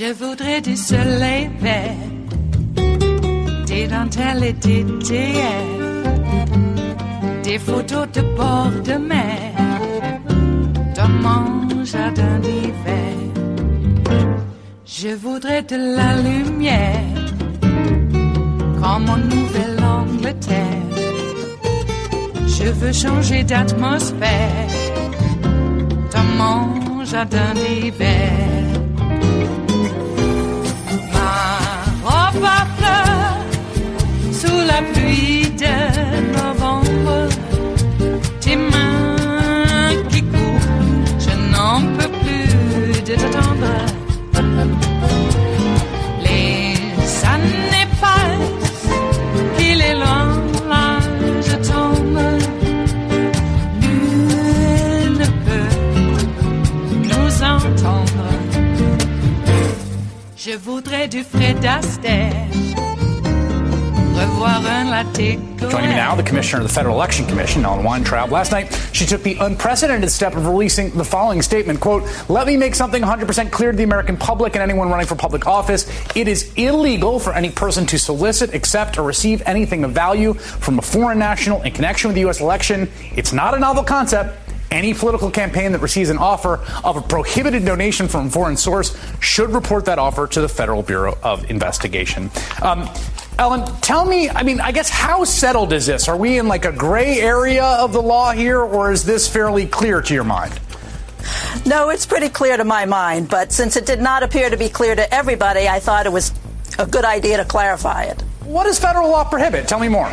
Je voudrais du soleil vert, des dentelles et des théières, des photos de bord de mer, dans mon jardin d'hiver. Je voudrais de la lumière, comme en Nouvelle-Angleterre. Je veux changer d'atmosphère, dans mon jardin d'hiver. Ma robe à fleurs, sous la pluie de novembre, tes mains qui courent, je n'en peux plus de t'attendre. Les années passent, qu'il est loin, là je tombe. Nul ne peut nous entendre. Je voudrais du Fred Astaire, revoir un latte. Joining me now, the Commissioner of the Federal Election Commission, Ellen Weintraub. Last night, she took the unprecedented step of releasing the following statement, quote, "Let me make something 100% clear to the American public and anyone running for public office. It is illegal for any person to solicit, accept, or receive anything of value from a foreign national in connection with the U.S. election. It's not a novel concept. Any political campaign that receives an offer of a prohibited donation from a foreign source should report that offer to the Federal Bureau of Investigation." Ellen, tell me, I guess, how settled is this? Are we in like a gray area of the law here, or is this fairly clear to your mind? No, it's pretty clear to my mind, but since it did not appear to be clear to everybody, I thought it was a good idea to clarify it. What does federal law prohibit? Tell me more.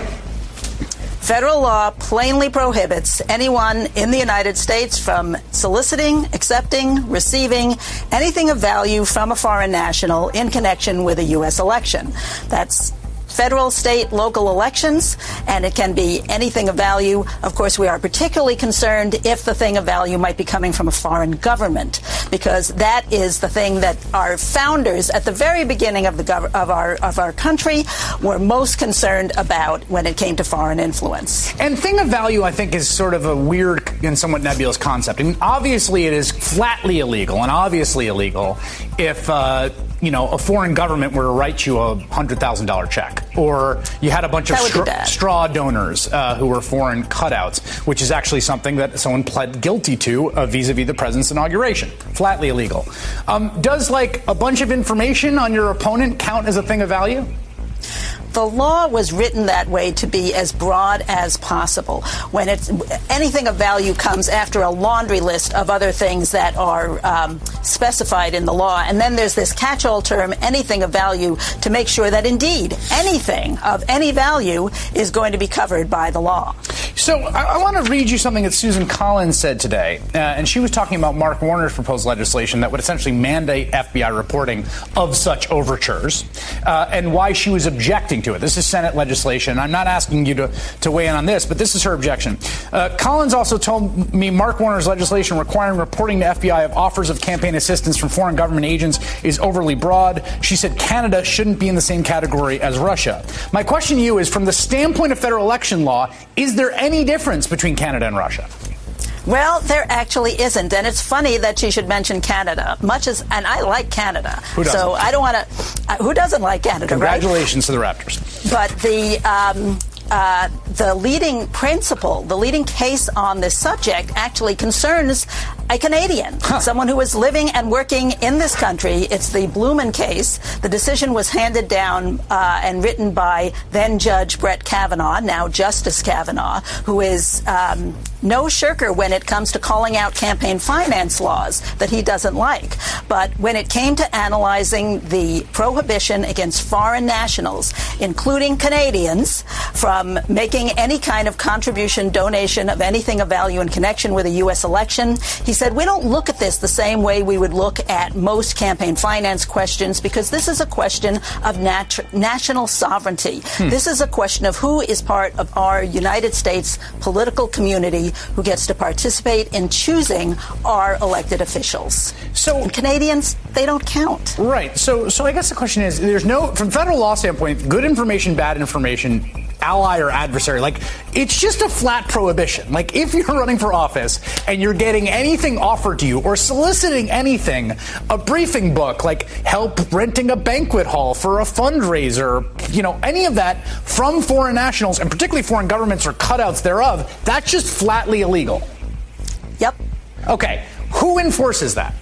Federal law plainly prohibits anyone in the United States from soliciting, accepting, receiving anything of value from a foreign national in connection with a U.S. election. That's federal, state, local elections, and it can be anything of value. Of course, we are particularly concerned if the thing of value might be coming from a foreign government, because that is the thing that our founders at the very beginning of our country were most concerned about when it came to foreign influence. And thing of value, I think, is sort of a weird and somewhat nebulous concept. I mean, obviously it is flatly illegal and obviously illegal if a foreign government were to write you a $100,000 check, or you had a bunch of straw donors who were foreign cutouts, which is actually something that someone pled guilty to vis-a-vis the president's inauguration. Flatly illegal. Does like a bunch of information on your opponent count as a thing of value? The law was written that way to be as broad as possible. When anything of value comes after a laundry list of other things that are specified in the law, and then there's this catch-all term, anything of value, to make sure that indeed anything of any value is going to be covered by the law. So I want to read you something that Susan Collins said today, and she was talking about Mark Warner's proposed legislation that would essentially mandate FBI reporting of such overtures, and why she was objecting to it. This is Senate legislation. I'm not asking you to weigh in on this, but this is her objection. Collins also told me Mark Warner's legislation requiring reporting to FBI of offers of campaign assistance from foreign government agents is overly broad. She said Canada shouldn't be in the same category as Russia. My question to you is, from the standpoint of federal election law, is there any difference between Canada and Russia? Well, there actually isn't, and it's funny that she should mention Canada. And I like Canada, who doesn't? So I don't want to. Who doesn't like Canada? Congratulations to the Raptors. But the leading principle, the leading case on this subject, actually concerns a Canadian, someone who is living and working in this country. It's the Blumen case. The decision was handed down and written by then Judge Brett Kavanaugh, now Justice Kavanaugh, who is no shirker when it comes to calling out campaign finance laws that he doesn't like. But when it came to analyzing the prohibition against foreign nationals, including Canadians, from making any kind of contribution, donation of anything of value in connection with a U.S. election, he said, we don't look at this the same way we would look at most campaign finance questions, because this is a question of national sovereignty. This is a question of who is part of our United States political community who gets to participate in choosing our elected officials. And Canadians, they don't count. Right. So I guess the question is, there's no, from federal law standpoint, good information, bad information ally or adversary. Like, it's just a flat prohibition. Like, if you're running for office and you're getting anything offered to you or soliciting anything, a briefing book, like help renting a banquet hall for a fundraiser, any of that from foreign nationals, and particularly foreign governments or cutouts thereof, that's just flatly illegal. Yep. Okay. Who enforces that?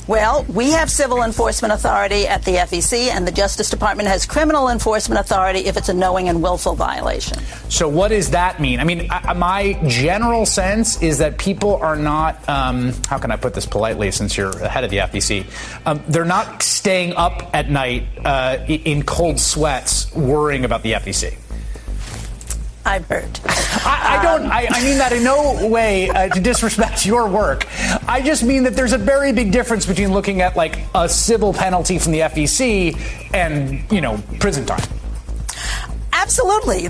Well, we have civil enforcement authority at the FEC, and the Justice Department has criminal enforcement authority if it's a knowing and willful violation. So what does that mean? I mean, my general sense is that people are not, how can I put this politely since you're head of the FEC, they're not staying up at night in cold sweats worrying about the FEC. I've heard. I mean that in no way to disrespect your work. I just mean that there's a very big difference between looking at like a civil penalty from the FEC and, prison time. Absolutely.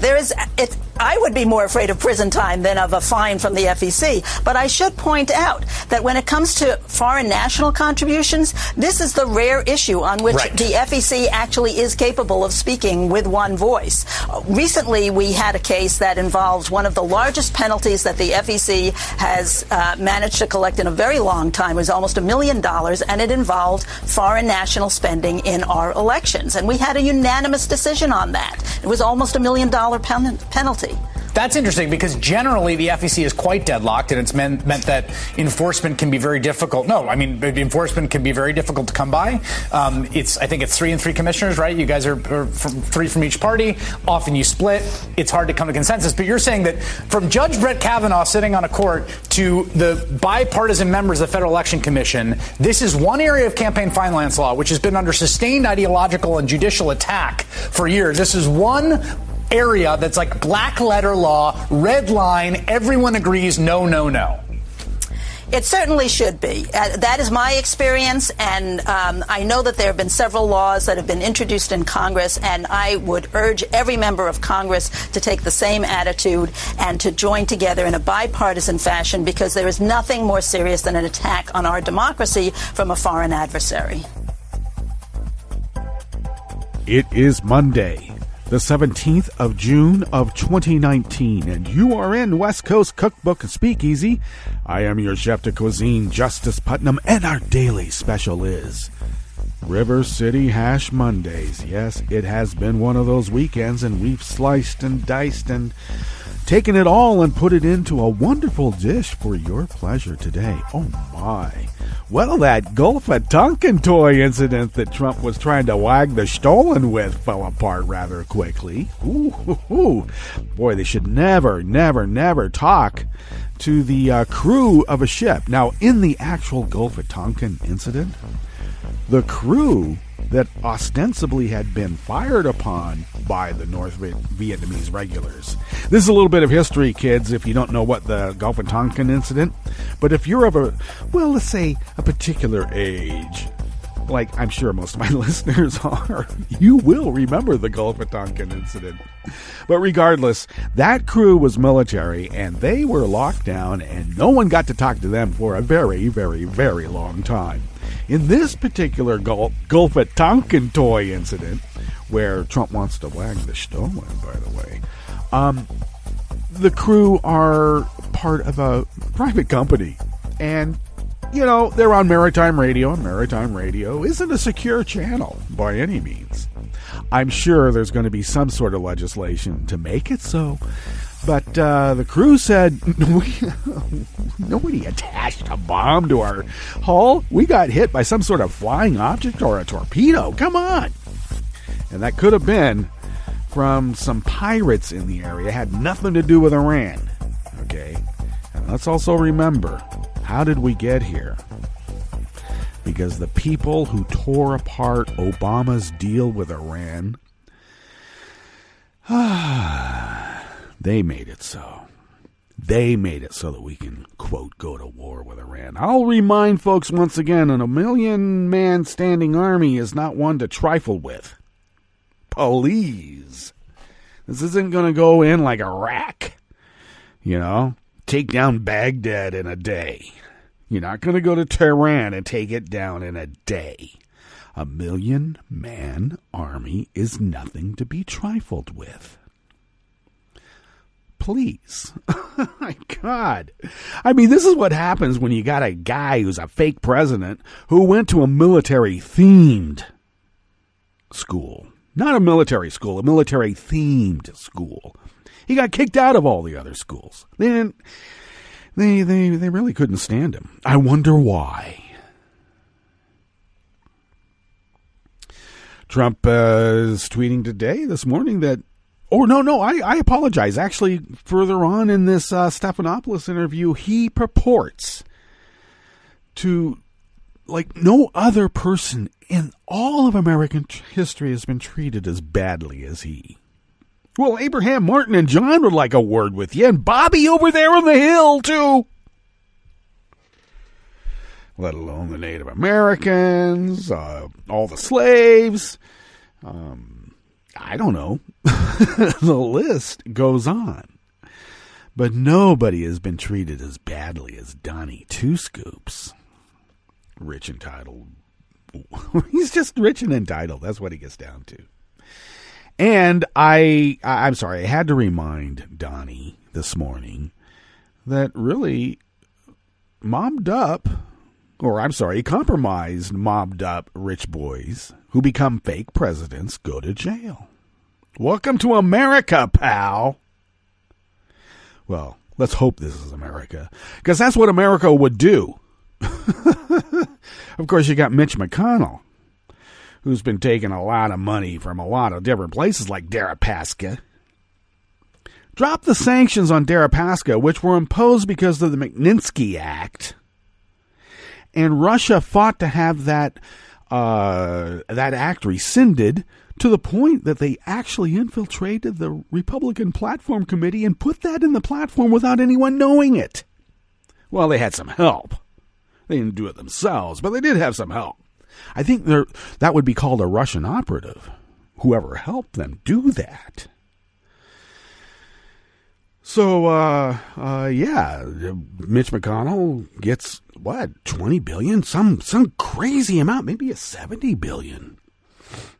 I would be more afraid of prison time than of a fine from the FEC. But I should point out that when it comes to foreign national contributions, this is the rare issue on which the FEC actually is capable of speaking with one voice. Recently, we had a case that involved one of the largest penalties that the FEC has managed to collect in a very long time. It was almost $1 million, and it involved foreign national spending in our elections. And we had a unanimous decision on that. It was almost $1 million penalty. That's interesting because generally the FEC is quite deadlocked, and it's meant that enforcement can be very difficult. No, I mean, enforcement can be very difficult to come by. I think it's 3 and 3 commissioners, right? You guys are 3 from each party. Often you split. It's hard to come to consensus. But you're saying that from Judge Brett Kavanaugh sitting on a court to the bipartisan members of the Federal Election Commission, this is one area of campaign finance law which has been under sustained ideological and judicial attack for years. This is one area that's like black letter law, red line, everyone agrees, no, no, no. It certainly should be. That is my experience, and I know that there have been several laws that have been introduced in Congress, and I would urge every member of Congress to take the same attitude and to join together in a bipartisan fashion, because there is nothing more serious than an attack on our democracy from a foreign adversary. It is Monday, the 17th of June of 2019, and you are in West Coast Cookbook Speakeasy. I am your chef de cuisine, Justice Putnam, and our daily special is River City Hash Mondays. Yes, it has been one of those weekends, and we've sliced and diced and taken it all and put it into a wonderful dish for your pleasure today. Oh my. Well, that Gulf of Tonkin toy incident that Trump was trying to wag the stolen with fell apart rather quickly. Ooh. Boy, they should never, never, never talk to the crew of a ship. Now, in the actual Gulf of Tonkin incident, the crew that ostensibly had been fired upon by the North Vietnamese regulars. This is a little bit of history, kids, if you don't know what the Gulf of Tonkin incident. But if you're of let's say a particular age, like I'm sure most of my listeners are, you will remember the Gulf of Tonkin incident. But regardless, that crew was military, and they were locked down, and no one got to talk to them for a very, very, very long time. In this particular Gulf of Tonkin toy incident, where Trump wants to wag the stolen, by the way, the crew are part of a private company. And, they're on maritime radio, and maritime radio isn't a secure channel by any means. I'm sure there's going to be some sort of legislation to make it so. But the crew said, nobody attached a bomb to our hull. We got hit by some sort of flying object or a torpedo. Come on. And that could have been from some pirates in the area. It had nothing to do with Iran. Okay? And let's also remember, how did we get here? Because the people who tore apart Obama's deal with Iran, they made it so. They made it so that we can, quote, go to war with Iran. I'll remind folks once again, a 1 million-man standing army is not one to trifle with. Please. This isn't going to go in like Iraq. Take down Baghdad in a day. You're not going to go to Tehran and take it down in a day. A 1 million-man army is nothing to be trifled with. please. Oh, my God. I mean, this is what happens when you got a guy who's a fake president who went to a military-themed school. Not a military school, a military-themed school. He got kicked out of all the other schools. They really couldn't stand him. I wonder why. Trump is tweeting today, this morning, that, I apologize. Actually, further on in this Stephanopoulos interview, he purports to, like no other person in all of American history has been treated as badly as he. Well, Abraham, Martin, and John would like a word with you, and Bobby over there on the hill, too. Let alone the Native Americans, all the slaves. I don't know. The list goes on. But nobody has been treated as badly as Donnie Two Scoops. Rich and entitled. He's just rich and entitled. That's what he gets down to. And I'm sorry, I had to remind Donnie this morning that really compromised, mobbed up rich boys who become fake presidents go to jail. Welcome to America, pal. Well, let's hope this is America, because that's what America would do. Of course, you got Mitch McConnell, who's been taking a lot of money from a lot of different places like Deripaska. Dropped the sanctions on Deripaska, which were imposed because of the Magnitsky Act. And Russia fought to have that act rescinded, to the point that they actually infiltrated the Republican Platform Committee and put that in the platform without anyone knowing it. Well, they had some help. They didn't do it themselves, but they did have some help. I think that would be called a Russian operative, whoever helped them do that. So, Mitch McConnell gets, $20 billion? Some crazy amount, maybe a $70 billion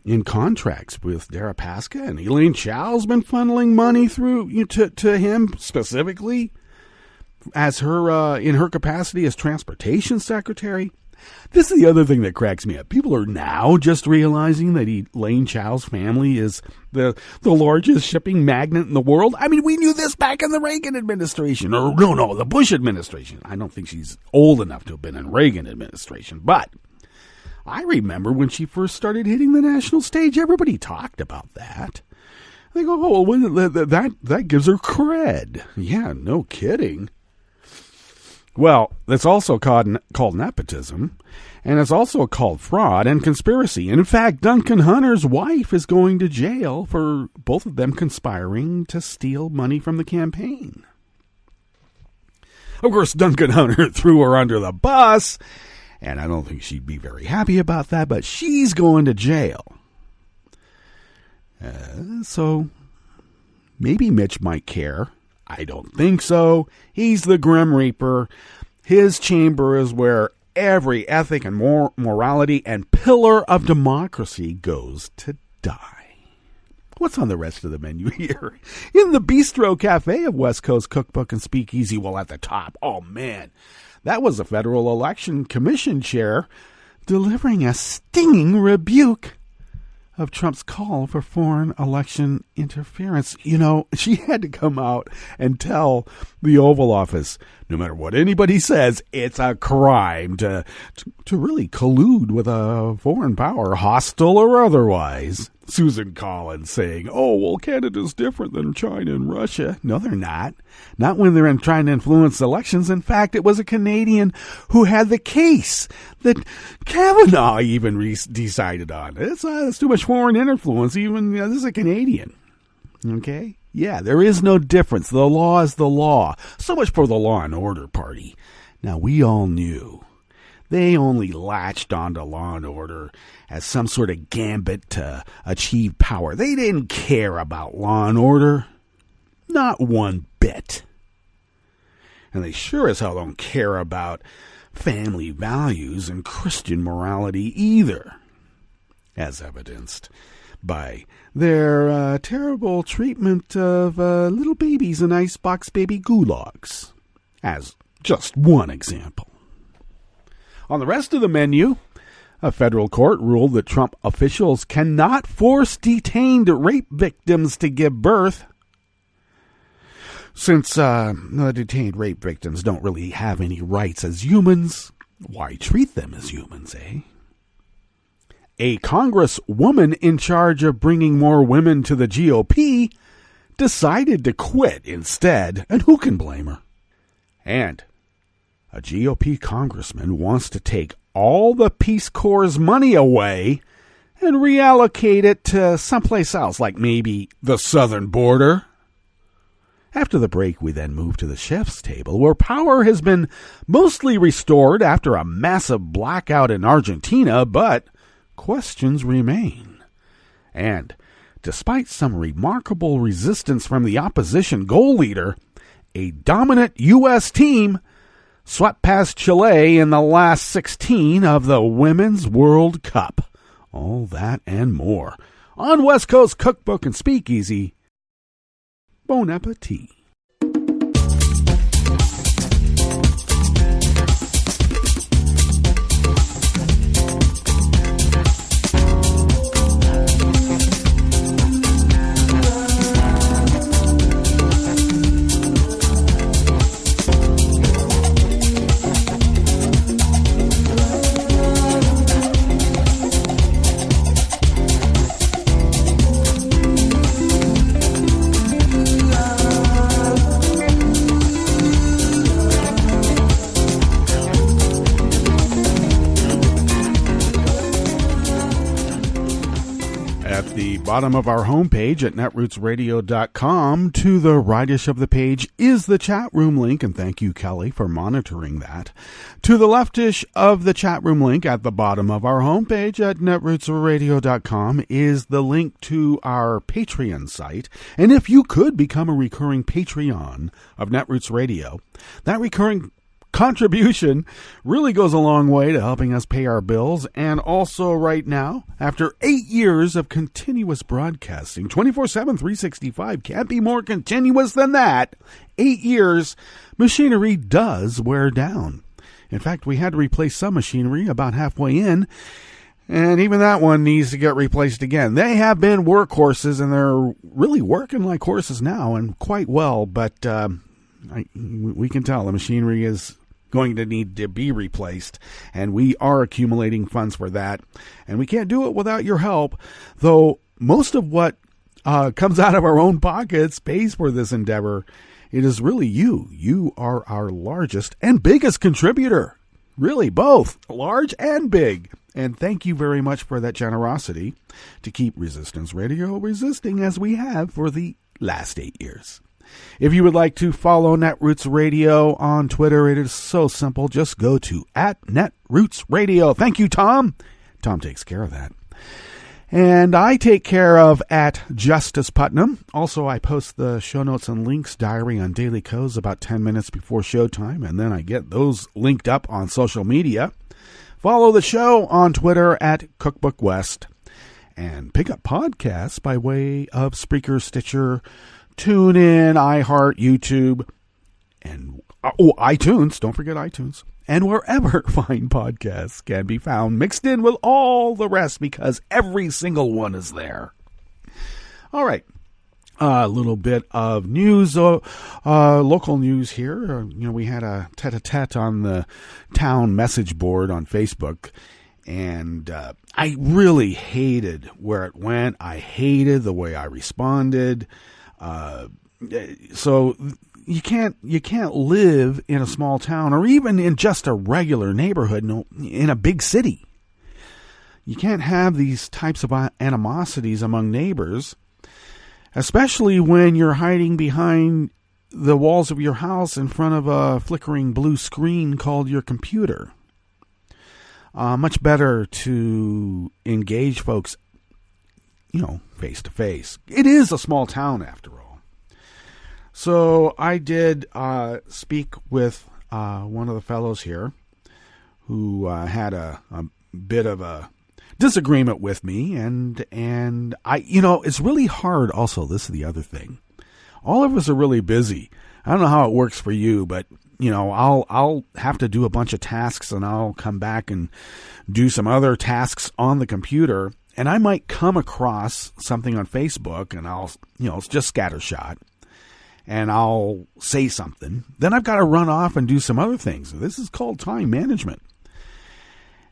in contracts with Deripaska, and Elaine Chao's been funneling money through to him specifically as her in her capacity as transportation secretary. This is the other thing that cracks me up. People are now just realizing that Elaine Chao's family is the largest shipping magnate in the world. I mean, we knew this back in the Reagan administration. Or no, the Bush administration. I don't think she's old enough to have been in Reagan administration. But I remember when she first started hitting the national stage, everybody talked about that. They go, oh, well, that gives her cred. Yeah, no kidding. Well, it's also called nepotism, and it's also called fraud and conspiracy. And in fact, Duncan Hunter's wife is going to jail for both of them conspiring to steal money from the campaign. Of course, Duncan Hunter threw her under the bus, and I don't think she'd be very happy about that, but she's going to jail. So maybe Mitch might care. I don't think so. He's the Grim Reaper. His chamber is where every ethic and morality and pillar of democracy goes to die. What's on the rest of the menu here? In the Bistro Cafe of West Coast Cookbook and Speakeasy, well, at the top, oh man, that was the Federal Election Commission chair delivering a stinging rebuke of Trump's call for foreign election interference. You know, she had to come out and tell the Oval Office, no matter what anybody says, it's a crime to really collude with a foreign power, hostile or otherwise. Susan Collins saying, oh, well, Canada's different than China and Russia. No, they're not. Not when they're trying to influence elections. In fact, it was a Canadian who had the case that Kavanaugh even decided on. It's too much foreign influence. Even this is a Canadian. Okay? Yeah, there is no difference. The law is the law. So much for the Law and Order Party. Now, we all knew. They only latched onto Law and Order as some sort of gambit to achieve power. They didn't care about Law and Order. Not one bit. And they sure as hell don't care about family values and Christian morality either, as evidenced by their terrible treatment of little babies in icebox baby gulags, as just one example. On the rest of the menu, a federal court ruled that Trump officials cannot force detained rape victims to give birth, since the detained rape victims don't really have any rights as humans. Why treat them as humans, eh? A congresswoman in charge of bringing more women to the GOP decided to quit instead, and who can blame her? And a GOP congressman wants to take all the Peace Corps' money away and reallocate it to someplace else, like maybe the southern border. After the break, we then move to the chef's table, where power has been mostly restored after a massive blackout in Argentina, but questions remain. And despite some remarkable resistance from the opposition goal leader, a dominant U.S. team swept past Chile in the last 16 of the Women's World Cup. All that and more on West Coast Cookbook and Speakeasy. Bon appetit. Bottom of our homepage at netrootsradio.com. To the rightish of the page is the chat room link, and thank you, Kelly, for monitoring that. To the leftish of the chat room link at the bottom of our homepage at netrootsradio.com is the link to our Patreon site. And if you could become a recurring Patreon of Netroots Radio, that recurring contribution really goes a long way to helping us pay our bills. And also right now, after 8 years of continuous broadcasting, 24/7, 365, can't be more continuous than that. 8 years, machinery does wear down. In fact, we had to replace some machinery about halfway in, and even that one needs to get replaced again. They have been workhorses, and they're really working like horses now, and quite well, but we can tell the machinery is going to need to be replaced, and we are accumulating funds for that, and we can't do it without your help, though most of what comes out of our own pockets pays for this endeavor. It is really you. You are our largest and biggest contributor. Really, both large and big. And thank you very much for that generosity to keep Resistance Radio resisting as we have for the last 8 years. If you would like to follow Netroots Radio on Twitter, it is so simple. Just go to @NetrootsRadio. Thank you, Tom. Tom takes care of that. And I take care of @Justice Putnam. Also, I post the show notes and links diary on Daily Codes about 10 minutes before showtime, and then I get those linked up on social media. Follow the show on Twitter @CookbookWest. And pick up podcasts by way of Spreaker, Stitcher, TuneIn, iHeart, YouTube, and iTunes. Don't forget iTunes. And wherever fine podcasts can be found, mixed in with all the rest, because every single one is there. All right. A little bit of news, local news here. We had a tete-a-tete on the town message board on Facebook, and I really hated where it went. I hated the way I responded. So you can't live in a small town, or even in just a regular neighborhood, in a big city. You can't have these types of animosities among neighbors, especially when you're hiding behind the walls of your house in front of a flickering blue screen called your computer. Much better to engage folks, face to face. It is a small town after all. So I did speak with one of the fellows here who had a bit of a disagreement with me, and I, it's really hard. Also, this is the other thing. All of us are really busy. I don't know how it works for you, but I'll have to do a bunch of tasks, and I'll come back and do some other tasks on the computer, and I might come across something on Facebook, and I'll, it's just scattershot, and I'll say something. Then I've got to run off and do some other things. This is called time management.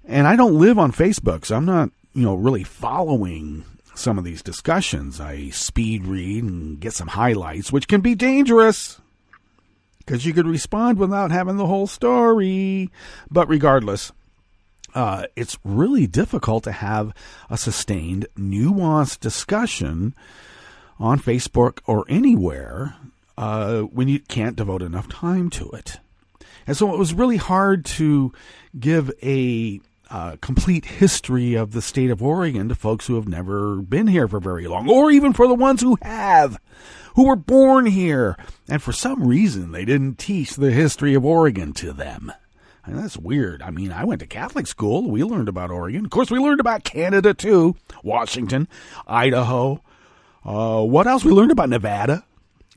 And I don't live on Facebook, so I'm not, really following some of these discussions. I speed read and get some highlights, which can be dangerous because you could respond without having the whole story. But regardless, it's really difficult to have a sustained, nuanced discussion on Facebook or anywhere when you can't devote enough time to it. And so it was really hard to give a complete history of the state of Oregon to folks who have never been here for very long, or even for the ones who have, who were born here. And for some reason, they didn't teach the history of Oregon to them. And that's weird. I mean, I went to Catholic school. We learned about Oregon. Of course, we learned about Canada, too. Washington, Idaho. What else? We learned about Nevada.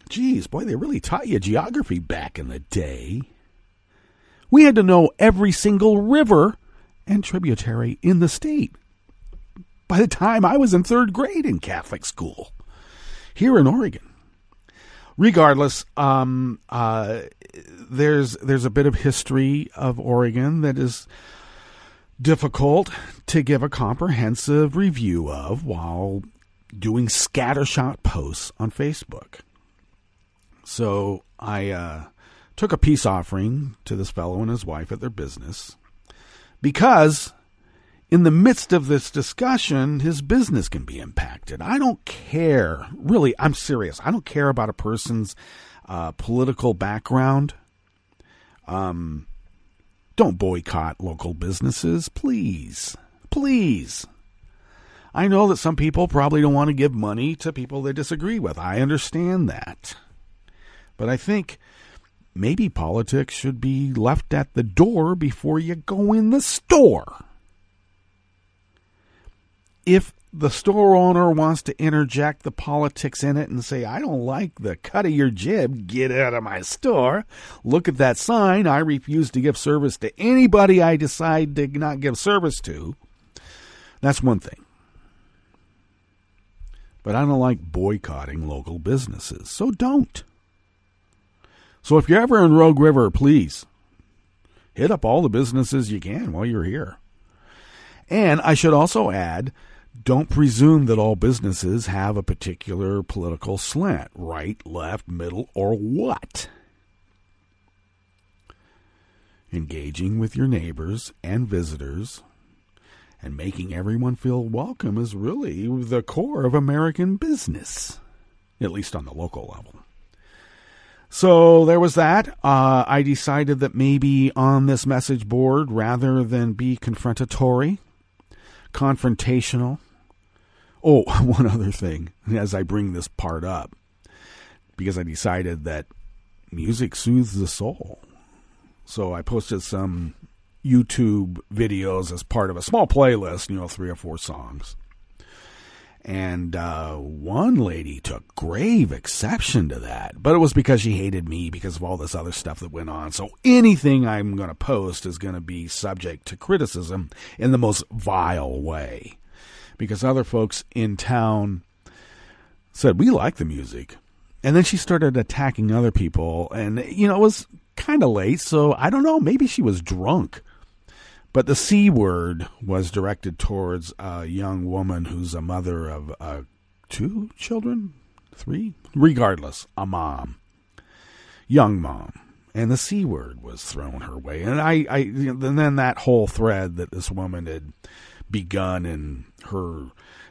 Geez, boy, they really taught you geography back in the day. We had to know every single river and tributary in the state by the time I was in third grade in Catholic school here in Oregon. Regardless, there's a bit of history of Oregon that is difficult to give a comprehensive review of while doing scattershot posts on Facebook. So I took a peace offering to this fellow and his wife at their business, because in the midst of this discussion, his business can be impacted. I don't care. Really, I'm serious. I don't care about a person's political background. Don't boycott local businesses, please. Please. I know that some people probably don't want to give money to people they disagree with. I understand that. But I think maybe politics should be left at the door before you go in the store. If the store owner wants to interject the politics in it and say, I don't like the cut of your jib, get out of my store. Look at that sign. I refuse to give service to anybody I decide to not give service to. That's one thing. But I don't like boycotting local businesses, so don't. So if you're ever in Rogue River, please hit up all the businesses you can while you're here. And I should also add, don't presume that all businesses have a particular political slant, right, left, middle, or what. Engaging with your neighbors and visitors and making everyone feel welcome is really the core of American business, at least on the local level. So there was that. I decided that maybe on this message board, rather than be confrontational, Oh, one other thing, as I bring this part up, because I decided that music soothes the soul. So I posted some YouTube videos as part of a small playlist, 3 or 4 songs. And one lady took grave exception to that. But it was because she hated me because of all this other stuff that went on. So anything I'm going to post is going to be subject to criticism in the most vile way. Because other folks in town said, we like the music. And then she started attacking other people. And, it was kind of late. So I don't know. Maybe she was drunk. But the C word was directed towards a young woman who's a mother of 2 children, 3? Regardless, a mom, young mom. And the C word was thrown her way. And and then that whole thread that this woman had begun in her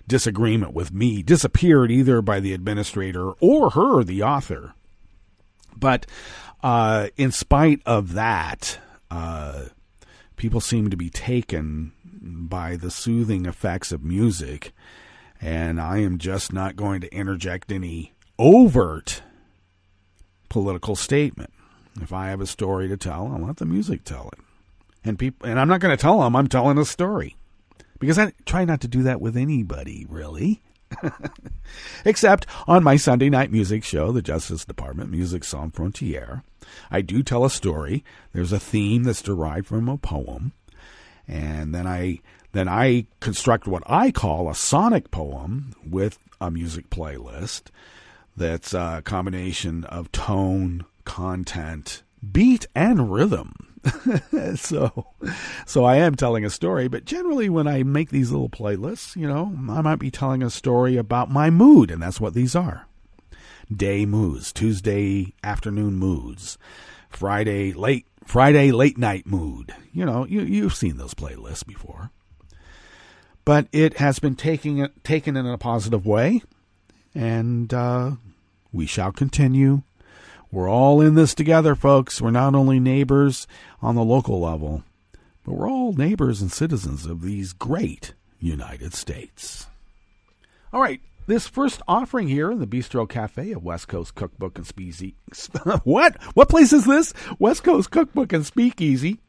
disagreement with me disappeared either by the administrator or her, the author. But in spite of that, people seem to be taken by the soothing effects of music, and I am just not going to interject any overt political statement. If I have a story to tell, I'll let the music tell it. And I'm not going to tell them I'm telling a story, because I try not to do that with anybody, really. Except on my Sunday night music show, the Justice Department Music Sans Frontières. I do tell a story. There's a theme that's derived from a poem, and then I construct what I call a sonic poem with a music playlist that's a combination of tone, content, beat, and rhythm. So I am telling a story, but generally when I make these little playlists, I might be telling a story about my mood, and that's what these are. Day moods, Tuesday afternoon moods, Friday late night mood. You've seen those playlists before. But it has been taken in a positive way, and we shall continue. We're all in this together, folks. We're not only neighbors on the local level, but we're all neighbors and citizens of these great United States. All right, this first offering here in the Bistro Cafe of West Coast Cookbook and Speakeasy. What? What place is this? West Coast Cookbook and Speakeasy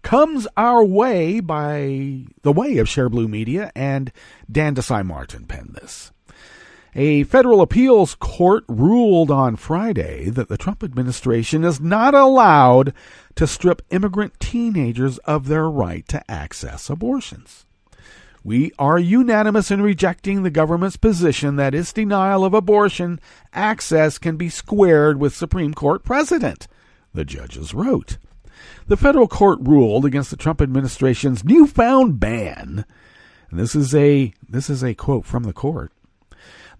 comes our way by the way of Share Blue Media, and Dan Desai Martin penned this. A federal appeals court ruled on Friday that the Trump administration is not allowed to strip immigrant teenagers of their right to access abortions. We are unanimous in rejecting the government's position that its denial of abortion access can be squared with Supreme Court precedent, the judges wrote. The federal court ruled against the Trump administration's newfound ban, and this is a quote from the court,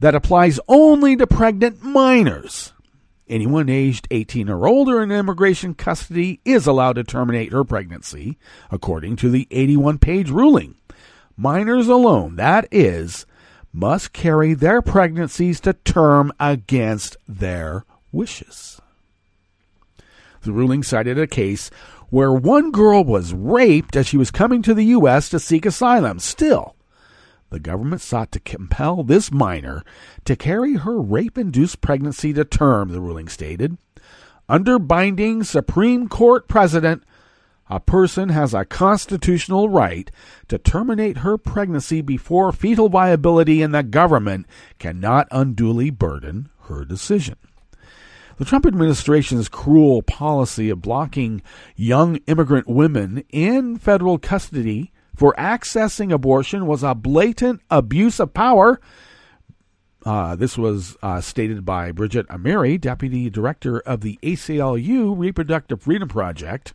that applies only to pregnant minors. Anyone aged 18 or older in immigration custody is allowed to terminate her pregnancy, according to the 81-page ruling. Minors alone, that is, must carry their pregnancies to term against their wishes. The ruling cited a case where one girl was raped as she was coming to the U.S. to seek asylum. Still, the government sought to compel this minor to carry her rape-induced pregnancy to term, the ruling stated. Under binding Supreme Court precedent, a person has a constitutional right to terminate her pregnancy before fetal viability, and the government cannot unduly burden her decision. The Trump administration's cruel policy of blocking young immigrant women in federal custody for accessing abortion was a blatant abuse of power. This was stated by Bridget Amiri, Deputy Director of the ACLU Reproductive Freedom Project.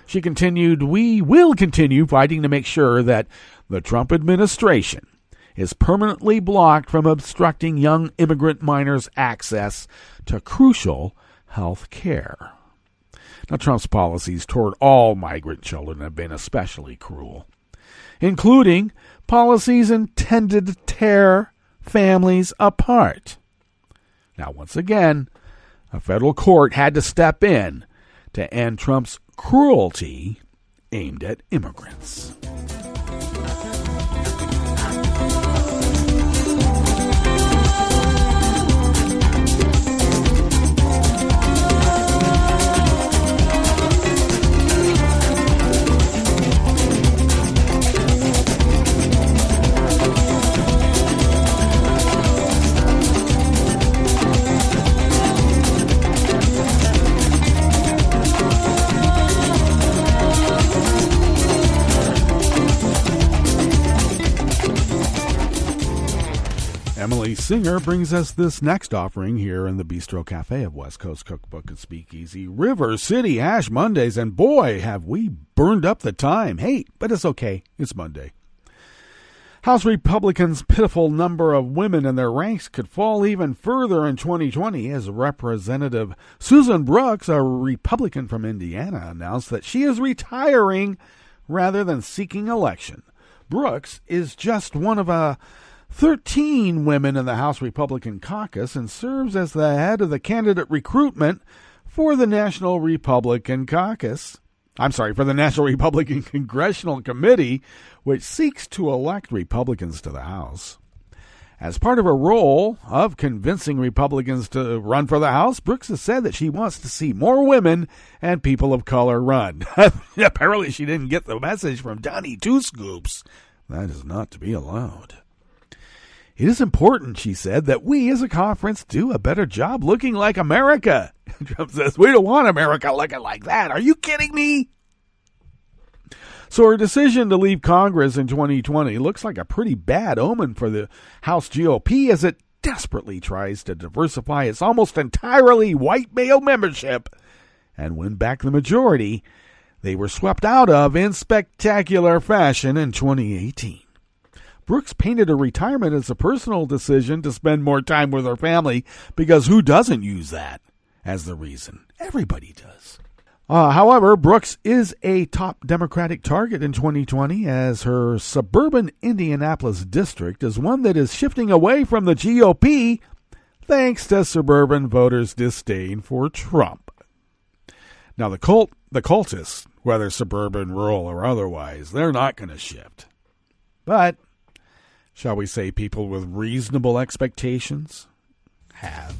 She continued, "We will continue fighting to make sure that the Trump administration is permanently blocked from obstructing young immigrant minors' access to crucial health care." Now, Trump's policies toward all migrant children have been especially cruel, including policies intended to tear families apart. Now, once again, a federal court had to step in to end Trump's cruelty aimed at immigrants. Emily Singer brings us this next offering here in the Bistro Cafe of West Coast Cookbook and Speakeasy. River City Ash Mondays, and boy, have we burned up the time. Hey, but it's okay. It's Monday. House Republicans' pitiful number of women in their ranks could fall even further in 2020 as Representative Susan Brooks, a Republican from Indiana, announced that she is retiring rather than seeking election. Brooks is just one of 13 women in the House Republican caucus and serves as the head of the candidate recruitment for the National Republican Caucus. For the National Republican Congressional Committee, which seeks to elect Republicans to the House. As part of her role of convincing Republicans to run for the House, Brooks has said that she wants to see more women and people of color run. Apparently she didn't get the message from Donnie Two Scoops. That is not to be allowed. It is important, she said, that we as a conference do a better job looking like America. Trump says, we don't want America looking like that. Are you kidding me? So her decision to leave Congress in 2020 looks like a pretty bad omen for the House GOP as it desperately tries to diversify its almost entirely white male membership and win back the majority they were swept out of in spectacular fashion in 2018. Brooks painted her retirement as a personal decision to spend more time with her family, because who doesn't use that as the reason? Everybody does. However, Brooks is a top Democratic target in 2020, as her suburban Indianapolis district is one that is shifting away from the GOP thanks to suburban voters' disdain for Trump. Now, the cultists, whether suburban, rural, or otherwise, they're not going to shift. But, shall we say, people with reasonable expectations have.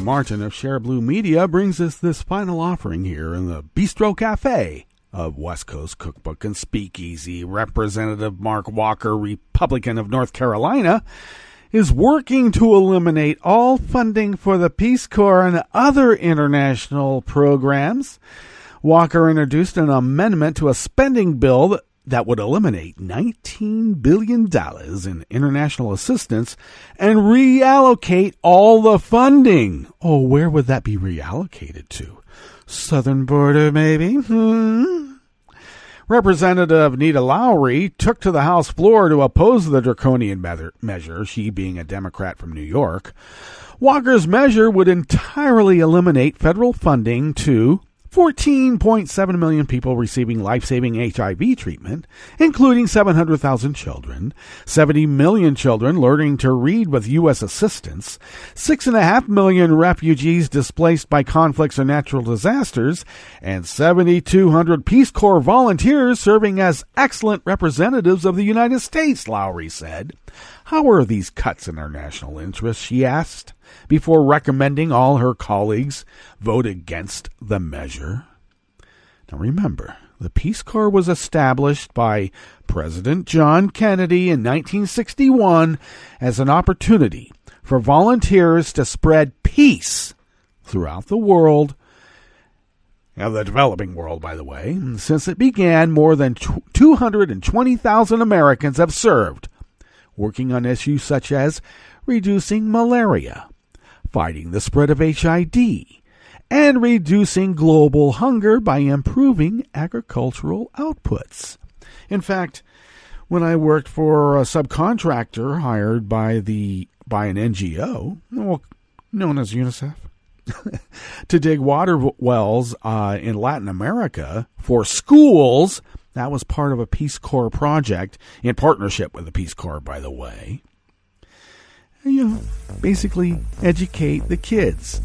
Martin of Share Blue Media brings us this final offering here in the Bistro Cafe of West Coast Cookbook and Speakeasy. Representative Mark Walker, Republican of North Carolina, is working to eliminate all funding for the Peace Corps and other international programs. Walker introduced an amendment to a spending bill that would eliminate $19 billion in international assistance and reallocate all the funding. Oh, where would that be reallocated to? Southern border, maybe? Representative Nita Lowry took to the House floor to oppose the draconian measure, she being a Democrat from New York. Walker's measure would entirely eliminate federal funding to 14.7 million people receiving life-saving HIV treatment, including 700,000 children, 70 million children learning to read with U.S. assistance, 6.5 million refugees displaced by conflicts or natural disasters, and 7,200 Peace Corps volunteers serving as excellent representatives of the United States, Lowry said. How are these cuts in our national interests, she asked, before recommending all her colleagues vote against the measure. Now remember, the Peace Corps was established by President John Kennedy in 1961 as an opportunity for volunteers to spread peace throughout the world, the developing world, by the way. Since it began, more than 220,000 Americans have served, working on issues such as reducing malaria, fighting the spread of HIV, and reducing global hunger by improving agricultural outputs. In fact, when I worked for a subcontractor hired by an NGO, known as UNICEF, to dig water wells in Latin America for schools, that was part of a Peace Corps project in partnership with the Peace Corps, by the way. Basically educate the kids.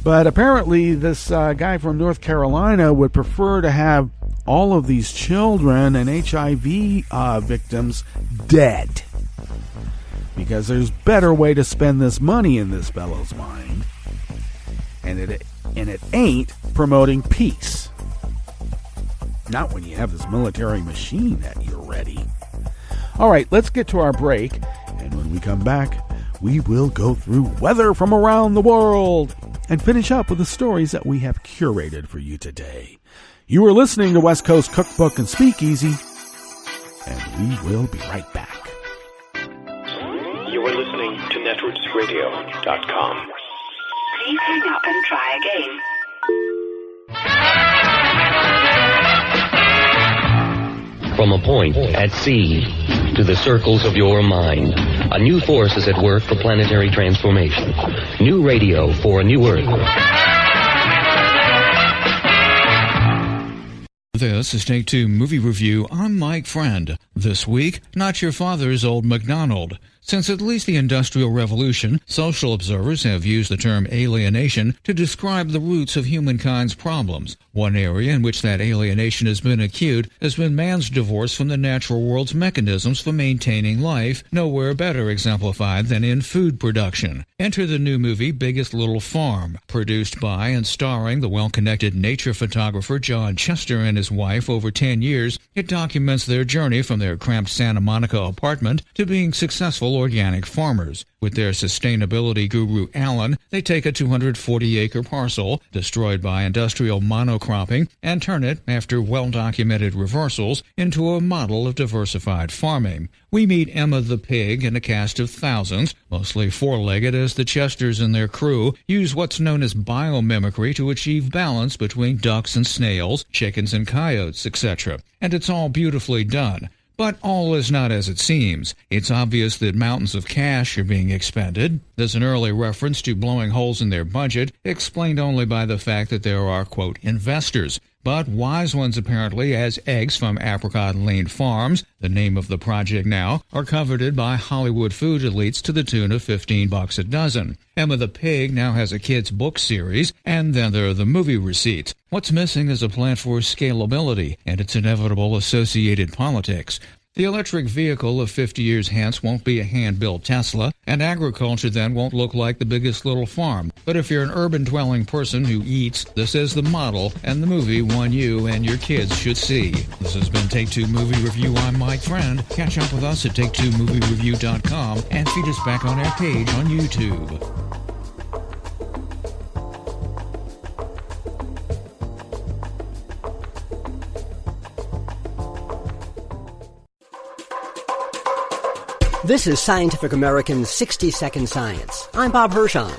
But apparently this guy from North Carolina would prefer to have all of these children and HIV victims dead, because there's better way to spend this money in this fellow's mind, and it ain't promoting peace. Not when you have this military machine at your ready. All right, let's get to our break, and when we come back, we will go through weather from around the world and finish up with the stories that we have curated for you today. You are listening to West Coast Cookbook and Speakeasy, and we will be right back. grassrootsradio.com. Please hang up and try again. From a point at sea to the circles of your mind, a new force is at work for planetary transformation. New radio for a new Earth. This is Take Two Movie Review. I'm Mike Friend. This week, not your father's old McDonald. Since at least the Industrial Revolution, social observers have used the term alienation to describe the roots of humankind's problems. One area in which that alienation has been acute has been man's divorce from the natural world's mechanisms for maintaining life, nowhere better exemplified than in food production. Enter the new movie Biggest Little Farm, produced by and starring the well-connected nature photographer John Chester and his wife over 10 years. It documents their journey from their cramped Santa Monica apartment to being successful organic farmers. With their sustainability guru Alan, they take a 240-acre parcel, destroyed by industrial monocropping, and turn it, after well-documented reversals, into a model of diversified farming. We meet Emma the pig and a cast of thousands, mostly four-legged, as the Chesters and their crew use what's known as biomimicry to achieve balance between ducks and snails, chickens and coyotes, etc. And it's all beautifully done. But all is not as it seems. It's obvious that mountains of cash are being expended. There's an early reference to blowing holes in their budget, explained only by the fact that there are, quote, investors. But wise ones apparently, as eggs from Apricot Lane Farms, the name of the project now, are coveted by Hollywood food elites to the tune of $15 a dozen. Emma the Pig now has a kids' book series, and then there are the movie receipts. What's missing is a plan for scalability and its inevitable associated politics. The electric vehicle of 50 years hence won't be a hand-built Tesla, and agriculture then won't look like the Biggest Little Farm. But if you're an urban-dwelling person who eats, this is the model, and the movie one you and your kids should see. This has been Take Two Movie Review. I'm Mike Friend. Catch up with us at take2moviereview.com and feed us back on our page on YouTube. This is Scientific American's 60-Second Science. I'm Bob Hirschon.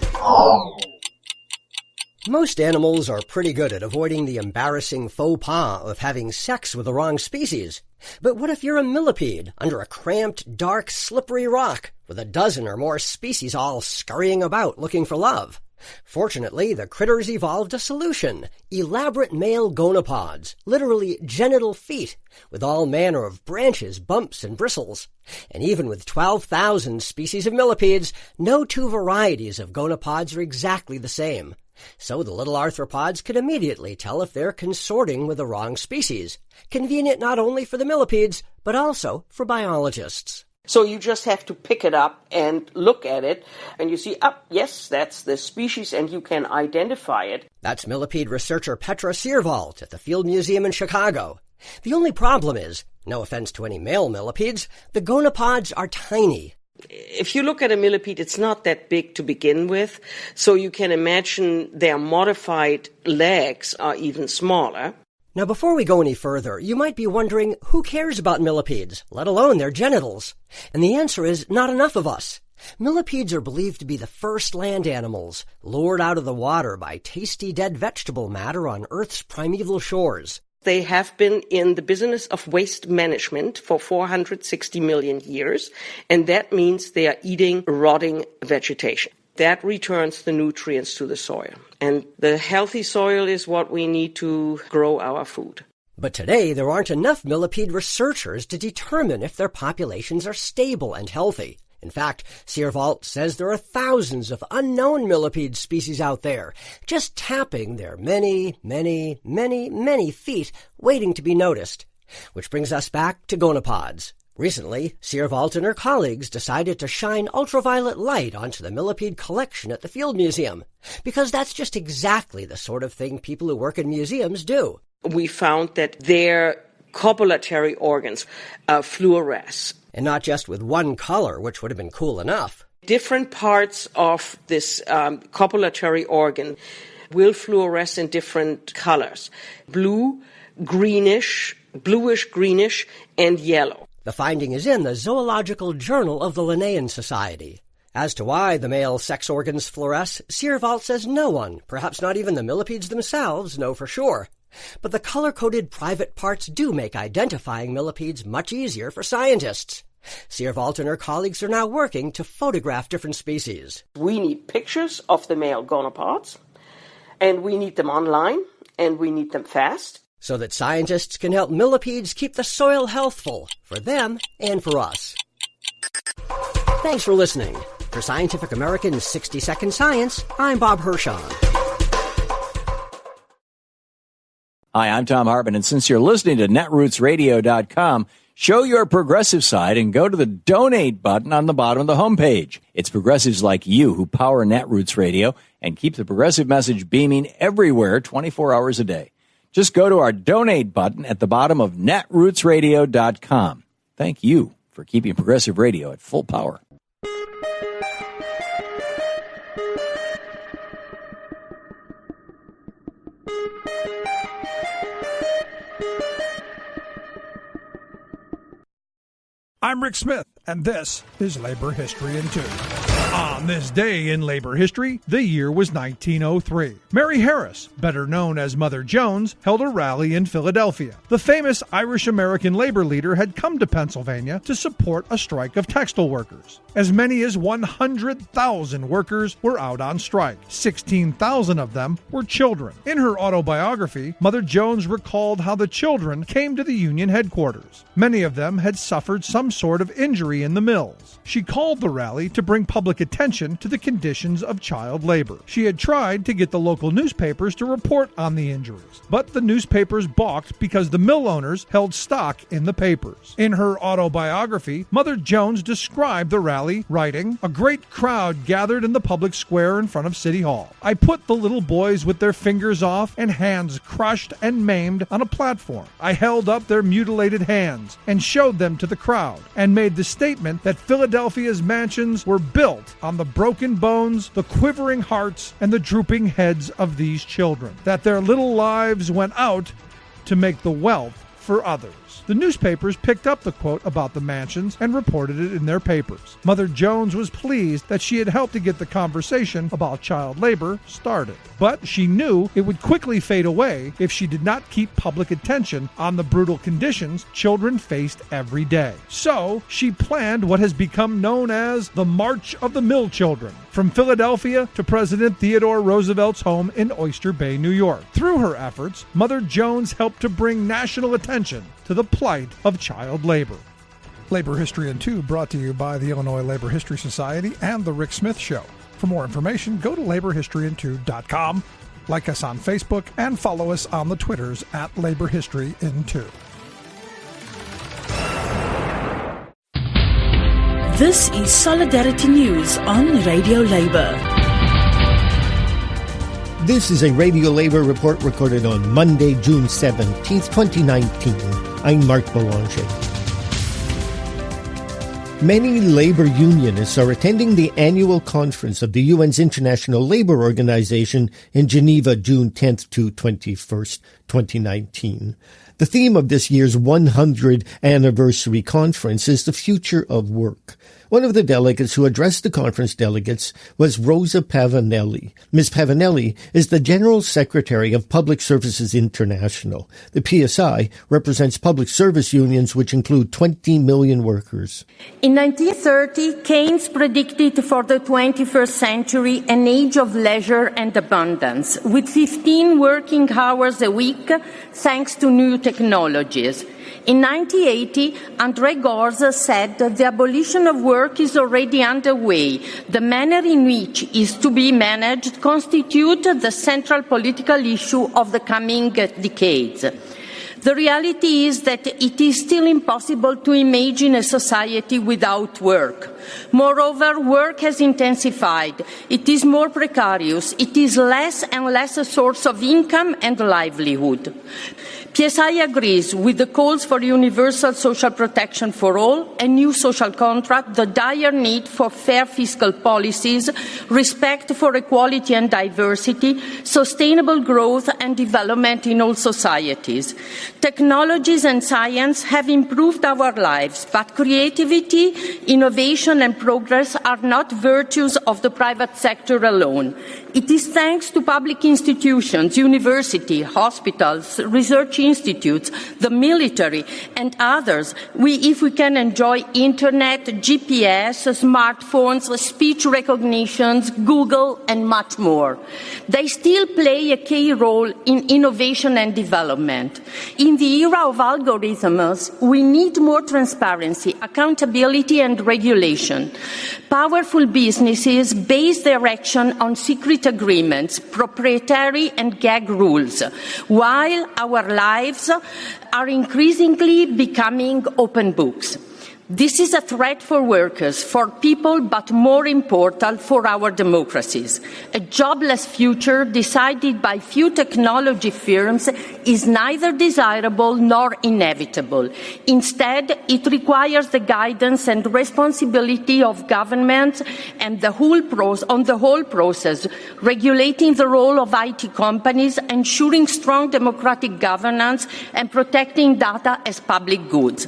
Most animals are pretty good at avoiding the embarrassing faux pas of having sex with the wrong species. But what if you're a millipede under a cramped, dark, slippery rock with a dozen or more species all scurrying about looking for love? Fortunately, the critters evolved a solution: elaborate male gonopods, literally genital feet, with all manner of branches, bumps, and bristles. And even with 12,000 species of millipedes, no two varieties of gonopods are exactly the same. So the little arthropods can immediately tell if they're consorting with the wrong species. Convenient not only for the millipedes, but also for biologists. So you just have to pick it up and look at it, and you see, yes, that's the species, and you can identify it. That's millipede researcher Petra Searwald at the Field Museum in Chicago. The only problem is, no offense to any male millipedes, the gonopods are tiny. If you look at a millipede, it's not that big to begin with, so you can imagine their modified legs are even smaller. Now, before we go any further, you might be wondering, who cares about millipedes, let alone their genitals? And the answer is, not enough of us. Millipedes are believed to be the first land animals, lured out of the water by tasty dead vegetable matter on Earth's primeval shores. They have been in the business of waste management for 460 million years, and that means they are eating rotting vegetation. That returns the nutrients to the soil. And the healthy soil is what we need to grow our food. But today, there aren't enough millipede researchers to determine if their populations are stable and healthy. In fact, Searwald says there are thousands of unknown millipede species out there, just tapping their many, many, many, many feet, waiting to be noticed. Which brings us back to gonopods. Recently, Searwald and her colleagues decided to shine ultraviolet light onto the millipede collection at the Field Museum, because that's just exactly the sort of thing people who work in museums do. We found that their copulatory organs fluoresce. And not just with one color, which would have been cool enough. Different parts of this copulatory organ will fluoresce in different colors: blue, greenish, bluish-greenish, and yellow. The finding is in the Zoological Journal of the Linnaean Society. As to why the male sex organs fluoresce, Searvalt says no one, perhaps not even the millipedes themselves, know for sure. But the color-coded private parts do make identifying millipedes much easier for scientists. Searvalt and her colleagues are now working to photograph different species. We need pictures of the male gonopods, and we need them online, and we need them fast. So that scientists can help millipedes keep the soil healthful, for them and for us. Thanks for listening. For Scientific American's 60-Second Science, I'm Bob Hirschon. Hi, I'm Tom Harbin, and since you're listening to netrootsradio.com, show your progressive side and go to the donate button on the bottom of the homepage. It's progressives like you who power Netroots Radio and keep the progressive message beaming everywhere 24 hours a day. Just go to our donate button at the bottom of netrootsradio.com. Thank you for keeping progressive radio at full power. I'm Rick Smith, and this is Labor History in 2. On this day in labor history, the year was 1903. Mary Harris, better known as Mother Jones, held a rally in Philadelphia. The famous Irish-American labor leader had come to Pennsylvania to support a strike of textile workers. As many as 100,000 workers were out on strike. 16,000 of them were children. In her autobiography, Mother Jones recalled how the children came to the Union headquarters. Many of them had suffered some sort of injury in the mills. She called the rally to bring public attention to the conditions of child labor. She had tried to get the local newspapers to report on the injuries, but the newspapers balked because the mill owners held stock in the papers. In her autobiography, Mother Jones described the rally, writing, "A great crowd gathered in the public square in front of City Hall. I put the little boys with their fingers off and hands crushed and maimed on a platform. I held up their mutilated hands and showed them to the crowd and made the statement that Philadelphia's mansions were built on the broken bones, the quivering hearts, and the drooping heads of these children, that their little lives went out to make the wealth for others." The newspapers picked up the quote about the mansions and reported it in their papers. Mother Jones was pleased that she had helped to get the conversation about child labor started. But she knew it would quickly fade away if she did not keep public attention on the brutal conditions children faced every day. So she planned what has become known as the March of the Mill Children, from Philadelphia to President Theodore Roosevelt's home in Oyster Bay, New York. Through her efforts, Mother Jones helped to bring national attention to the plight of child labor. Labor History in 2 brought to you by the Illinois Labor History Society and The Rick Smith Show. For more information, go to laborhistoryin2.com, like us on Facebook, and follow us on the Twitters at Labor History in 2. This is Solidarity News on Radio Labor. This is a Radio Labor report recorded on Monday, June 17th, 2019. I'm Mark Belanger. Many labor unionists are attending the annual conference of the UN's International Labor Organization in Geneva, June 10th to 21st, 2019. The theme of this year's 100th anniversary conference is the future of work. One of the delegates who addressed the conference delegates was Rosa Pavanelli. Ms. Pavanelli is the General Secretary of Public Services International. The PSI represents public service unions which include 20 million workers. In 1930, Keynes predicted for the 21st century an age of leisure and abundance, with 15 working hours a week thanks to new technologies. In 1980, André Gorz said that the abolition of work is already underway. The manner in which it is to be managed constitutes the central political issue of the coming decades. The reality is that it is still impossible to imagine a society without work. Moreover, work has intensified. It is more precarious. It is less and less a source of income and livelihood. PSI agrees with the calls for universal social protection for all, a new social contract, the dire need for fair fiscal policies, respect for equality and diversity, sustainable growth and development in all societies. Technologies and science have improved our lives, but creativity, innovation innovation and progress are not virtues of the private sector alone. It is thanks to public institutions, universities, hospitals, research institutes, the military, and others, if we can enjoy internet, GPS, smartphones, speech recognitions, Google, and much more. They still play a key role in innovation and development. In the era of algorithms, we need more transparency, accountability, and regulation. Powerful businesses base their action on secret agreements, proprietary and gag rules, while our lives are increasingly becoming open books. This is a threat for workers, for people, but more important, for our democracies. A jobless future decided by few technology firms is neither desirable nor inevitable. Instead, it requires the guidance and responsibility of governments and on the whole process, regulating the role of IT companies, ensuring strong democratic governance, and protecting data as public goods.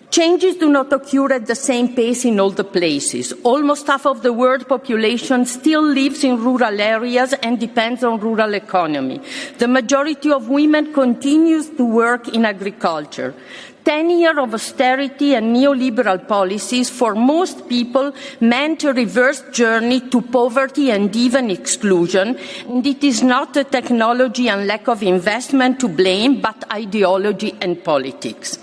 Changes do not occur at the same pace in all the places. Almost half of the world population still lives in rural areas and depends on rural economy. The majority of women continues to work in agriculture. 10 years of austerity and neoliberal policies for most people meant a reverse journey to poverty and even exclusion, and it is not the technology and lack of investment to blame, but ideology and politics.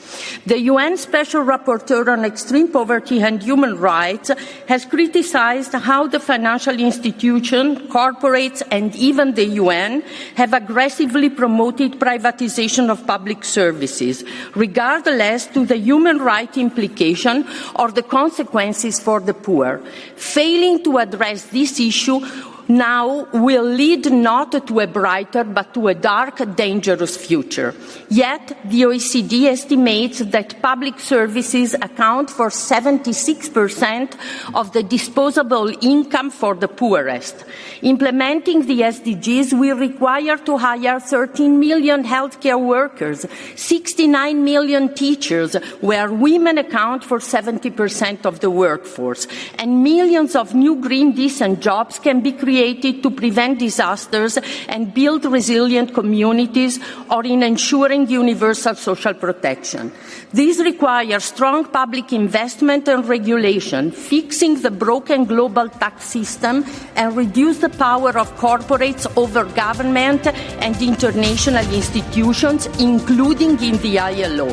The UN Special Rapporteur on Extreme Poverty and Human Rights has criticized how the financial institutions, corporates, and even the UN have aggressively promoted privatization of public services, regardless to the human rights implication or the consequences for the poor. Failing to address this issue now will lead not to a brighter but to a dark, dangerous future. Yet, the OECD estimates that public services account for 76% of the disposable income for the poorest. Implementing the SDGs will require to hire 13 million healthcare workers, 69 million teachers, where women account for 70% of the workforce, and millions of new green decent jobs can be created to prevent disasters and build resilient communities or in ensuring universal social protection. This requires strong public investment and regulation, fixing the broken global tax system and reduce the power of corporates over government and international institutions, including in the ILO.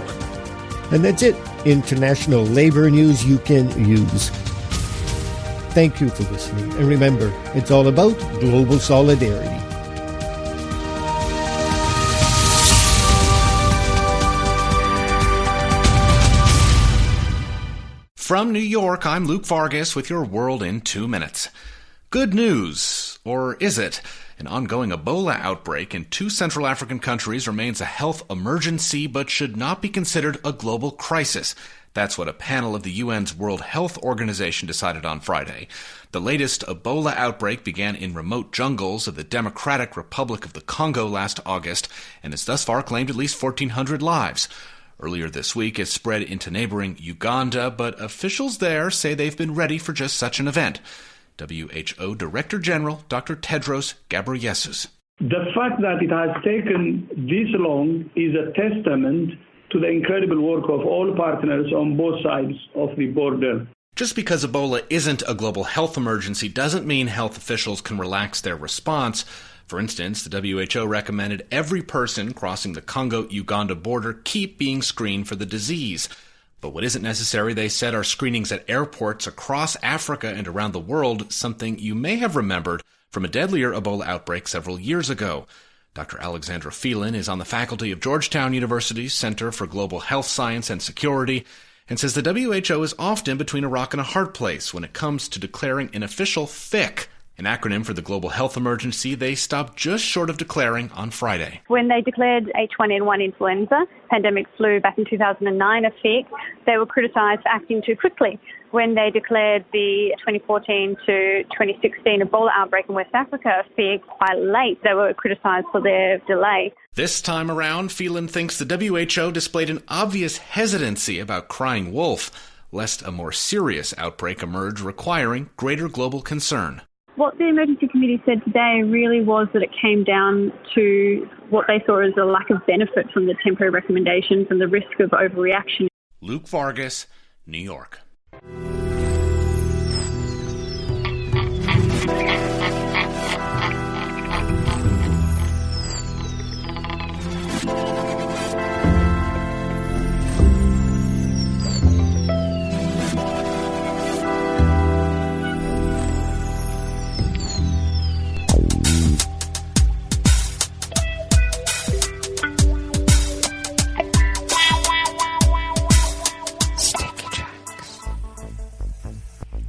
And that's it. International labor news you can use. Thank you for listening. And remember, it's all about global solidarity. From New York, I'm Luke Vargas with your World in 2 minutes. Good news, or is it? An ongoing Ebola outbreak in 2 Central African countries remains a health emergency but should not be considered a global crisis. That's what a panel of the UN's World Health Organization decided on Friday. The latest Ebola outbreak began in remote jungles of the Democratic Republic of the Congo last August and has thus far claimed at least 1,400 lives. Earlier this week, it spread into neighboring Uganda, but officials there say they've been ready for just such an event. WHO Director General Dr. Tedros Ghebreyesus. The fact that it has taken this long is a testament to the incredible work of all partners on both sides of the border. Just because Ebola isn't a global health emergency doesn't mean health officials can relax their response. For instance, the WHO recommended every person crossing the Congo-Uganda border keep being screened for the disease. But what isn't necessary, they said, are screenings at airports across Africa and around the world, something you may have remembered from a deadlier Ebola outbreak several years ago. Dr. Alexandra Phelan is on the faculty of Georgetown University's Center for Global Health Science and Security and says the WHO is often between a rock and a hard place when it comes to declaring an official FIC, an acronym for the global health emergency they stopped just short of declaring on Friday. When they declared H1N1 influenza, pandemic flu back in 2009, a FIC, they were criticised for acting too quickly. When they declared the 2014 to 2016 Ebola outbreak in West Africa a FIC quite late, they were criticised for their delay. This time around, Phelan thinks the WHO displayed an obvious hesitancy about crying wolf. lest a more serious outbreak emerge requiring greater global concern. What the emergency committee said today really was that it came down to what they saw as a lack of benefit from the temporary recommendations and the risk of overreaction. Luke Vargas, New York.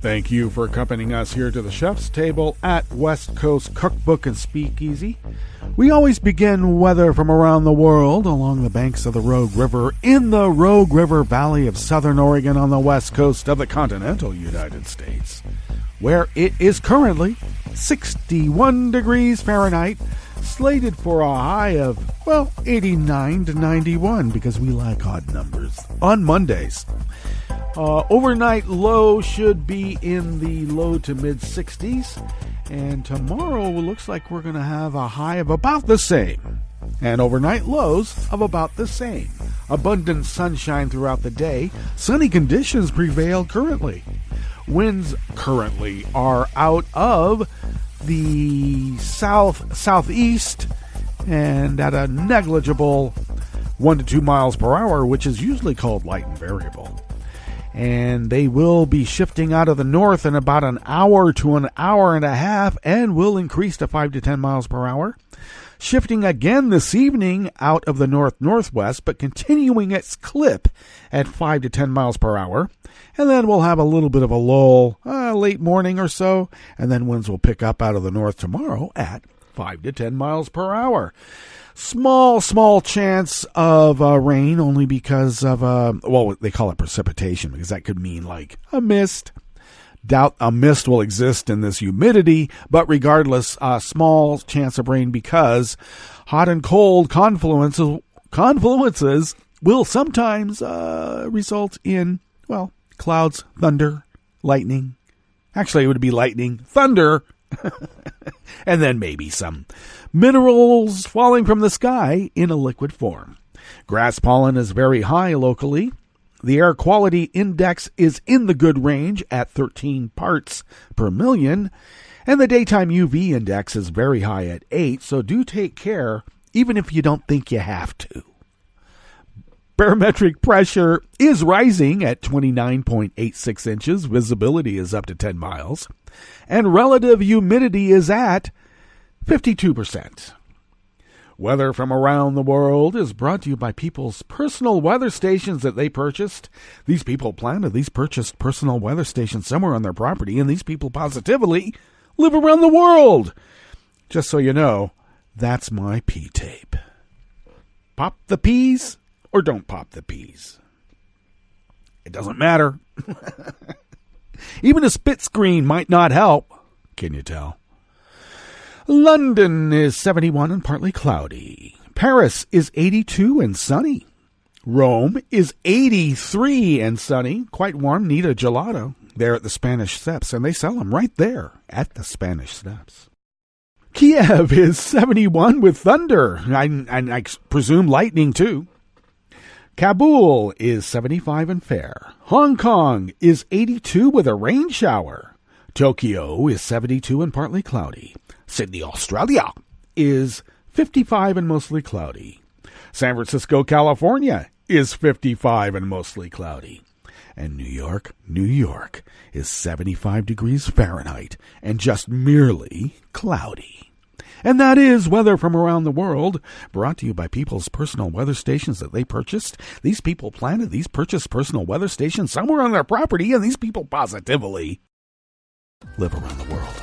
Thank you for accompanying us here to the chef's table at West Coast Cookbook and Speakeasy. We always begin weather from around the world along the banks of the Rogue River in the Rogue River Valley of Southern Oregon on the west coast of the continental United States, where it is currently 61 degrees Fahrenheit, slated for a high of, 89 to 91 because we like odd numbers on Mondays. Overnight low should be in the low to mid 60s, and tomorrow looks like we're going to have a high of about the same, and overnight lows of about the same. Abundant sunshine throughout the day. Sunny conditions prevail currently. Winds currently are out of the southeast and at a negligible 1 to 2 miles per hour, which is usually called light and variable. And they will be shifting out of the north in about an hour to an hour and a half and will increase to 5 to 10 miles per hour. Shifting again this evening out of the north-northwest, but continuing its clip at 5 to 10 miles per hour. And then we'll have a little bit of a lull late morning or so, and then winds will pick up out of the north tomorrow at 5 to 10 miles per hour. Small chance of rain, only because of, they call it precipitation, because that could mean like a mist. Doubt a mist will exist in this humidity, but regardless, small chance of rain because hot and cold confluences will sometimes result in, clouds, thunder, lightning. Actually, it would be lightning, thunder, and then maybe some minerals falling from the sky in a liquid form. Grass pollen is very high locally. The air quality index is in the good range at 13 parts per million, and the daytime UV index is very high at 8, so do take care even if you don't think you have to. Barometric pressure is rising at 29.86 inches. Visibility is up to 10 miles. And relative humidity is at 52%. Weather from around the world is brought to you by people's personal weather stations that they purchased. These people planted these purchased personal weather stations somewhere on their property, and these people positively live around the world. Just so you know, that's my pea tape. Pop the peas or don't pop the peas. It doesn't matter. Even a spit screen might not help. Can you tell? London is 71 and partly cloudy. Paris is 82 and sunny. Rome is 83 and sunny. Quite warm. Need a gelato there at the Spanish Steps, and they sell them right there at the Spanish Steps. Kiev is 71 with thunder, and I presume lightning too. Kabul is 75 and fair. Hong Kong is 82 with a rain shower. Tokyo is 72 and partly cloudy. Sydney, Australia is 55 and mostly cloudy. San Francisco, California is 55 and mostly cloudy. And New York is 75 degrees Fahrenheit and just merely cloudy. And that is weather from around the world, brought to you by people's personal weather stations that they purchased. These people planted these purchased personal weather stations somewhere on their property, and these people positively live around the world.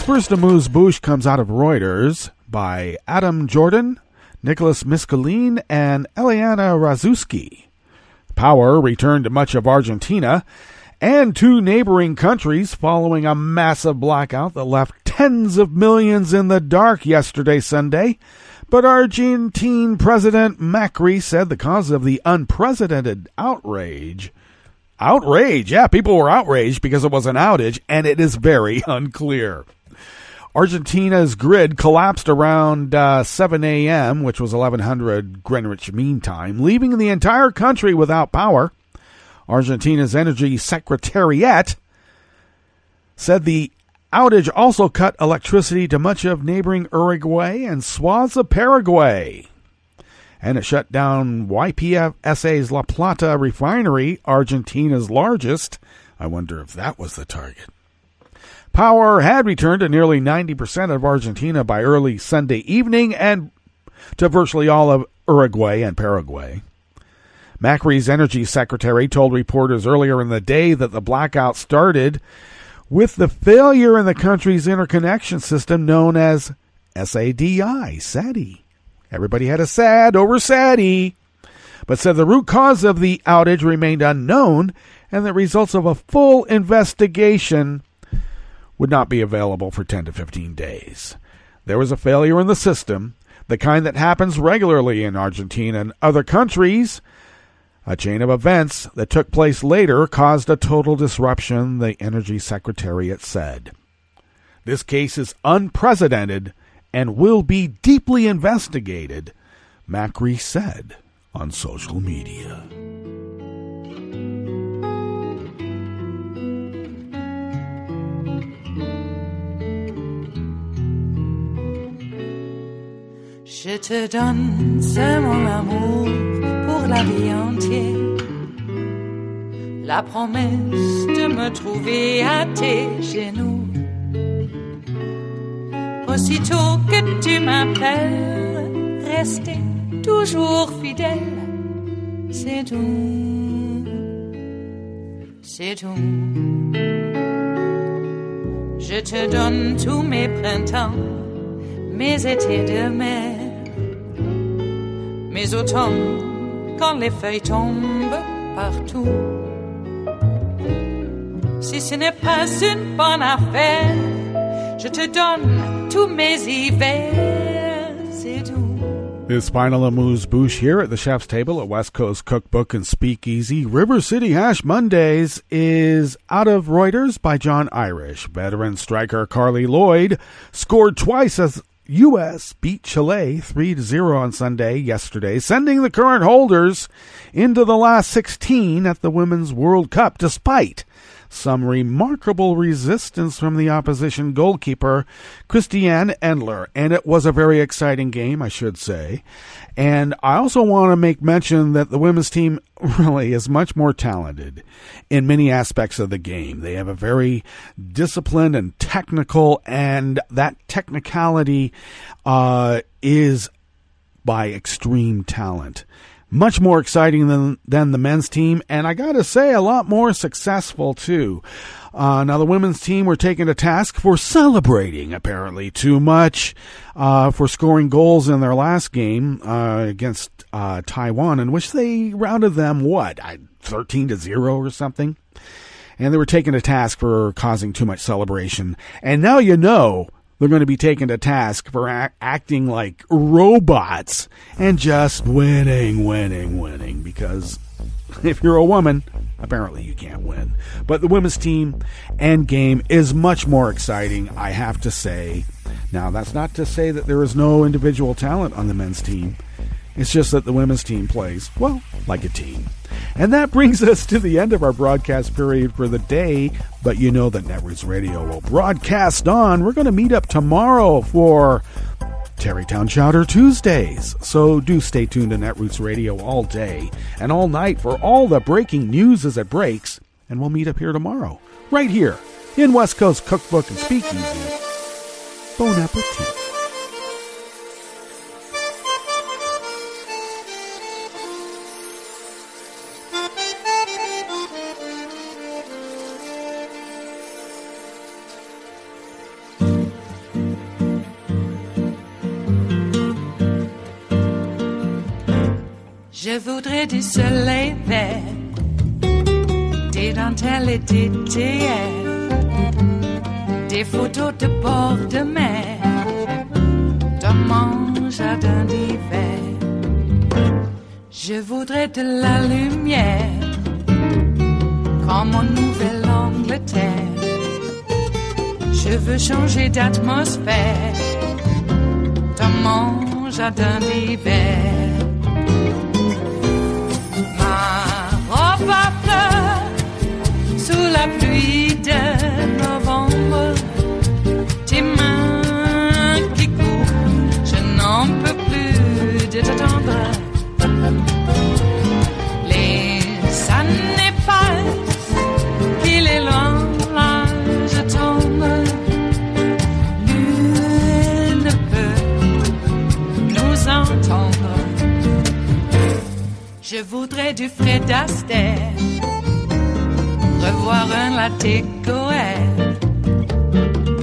first amuse-bouche comes out of Reuters by Adam Jordan, Nicholas Miskaline, and Eliana Razuski. Power returned to much of Argentina and two neighboring countries following a massive blackout that left tens of millions in the dark yesterday, Sunday. But Argentine President Macri said the cause of the unprecedented outrage, yeah, people were outraged because it was an outage, and it is very unclear. Argentina's grid collapsed around 7 a.m., which was 1100 Greenwich Mean Time, leaving the entire country without power. Argentina's Energy Secretariat said the outage also cut electricity to much of neighboring Uruguay and swaths of Paraguay. And it shut down YPFSA's La Plata refinery, Argentina's largest. I wonder if that was the target. Power had returned to nearly 90% of Argentina by early Sunday evening and to virtually all of Uruguay and Paraguay. Macri's energy secretary told reporters earlier in the day that the blackout started with the failure in the country's interconnection system known as SADI. Everybody had a SAD over SADI, but said the root cause of the outage remained unknown and the results of a full investigation would not be available for 10 to 15 days. There was a failure in the system, the kind that happens regularly in Argentina and other countries. A chain of events that took place later caused a total disruption, the Energy Secretariat said. This case is unprecedented and will be deeply investigated, Macri said on social media. Je te donne ce mon amour pour la vie entière, la promesse de me trouver à tes genoux. Aussitôt que tu m'appelles, rester toujours fidèle, c'est tout, c'est tout. Je te donne tous mes printemps, mes étés de mer, mes automnes quand les feuilles tombent partout. Si ce n'est pas une bonne affaire, je te donne tous mes hivers, c'est tout. This final amuse-bouche here at the chef's table at West Coast Cookbook and Speakeasy. River City Hash Mondays is out of Reuters by John Irish. Veteran striker Carly Lloyd scored twice as U.S. beat Chile 3-0 on Sunday yesterday, sending the current holders into the last 16 at the Women's World Cup, despite some remarkable resistance from the opposition goalkeeper, Christiane Endler. And it was a very exciting game, I should say. And I also want to make mention that the women's team really is much more talented in many aspects of the game. They have a very disciplined and technical, and that technicality is by extreme talent. Much more exciting than the men's team, and I gotta say, a lot more successful too. Now, the women's team were taken to task for celebrating, apparently, too much, for scoring goals in their last game against Taiwan, in which they rounded them, 13-0 or something? And they were taken to task for causing too much celebration. And now you know they're going to be taken to task for acting like robots and just winning, because if you're a woman, apparently you can't win. But the women's team and game is much more exciting, I have to say. Now, that's not to say that there is no individual talent on the men's team. It's just that the women's team plays, well, like a team. And that brings us to the end of our broadcast period for the day. But you know that Netroots Radio will broadcast on. We're going to meet up tomorrow for Tarrytown Chowder Tuesdays. So do stay tuned to Netroots Radio all day and all night for all the breaking news as it breaks. And we'll meet up here tomorrow, right here in West Coast Cookbook and Speakeasy. Bon appetit. Je voudrais du soleil vert, des dentelles et des théières, des photos de bord de mer, dans mon jardin d'hiver. Je voudrais de la lumière, comme en Nouvelle-Angleterre. Je veux changer d'atmosphère, dans mon jardin d'hiver. Ma fleur sous la pluie de novembre, tes mains qui courent, je n'en peux plus de t'attendre. Les années passent, qu'il est loin, là je tombe. Nul ne peut nous entendre. Je voudrais du Fred Astaire, revoir un latte Goël.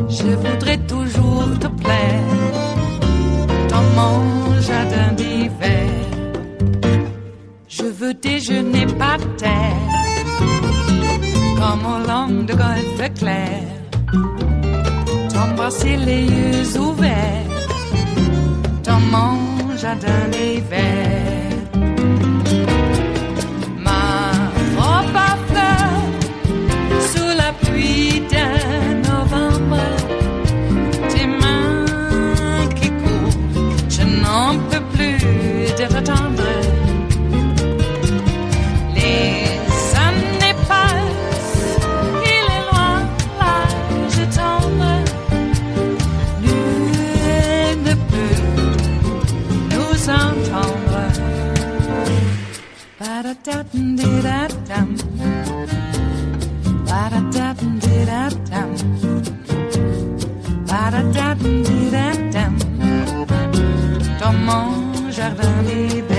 Je voudrais toujours te plaire, dans mon jardin d'hiver. Je veux déjeuner par terre, comme au long de golfe clair, t'embrasser les yeux ouverts, dans mon jardin d'hiver. Dans mon jardin d'hiver,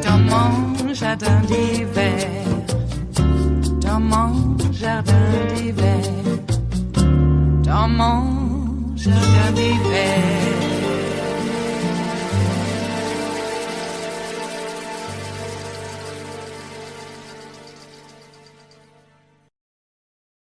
dans mon jardin d'hiver, dans mon jardin d'hiver, dans mon jardin d'hiver.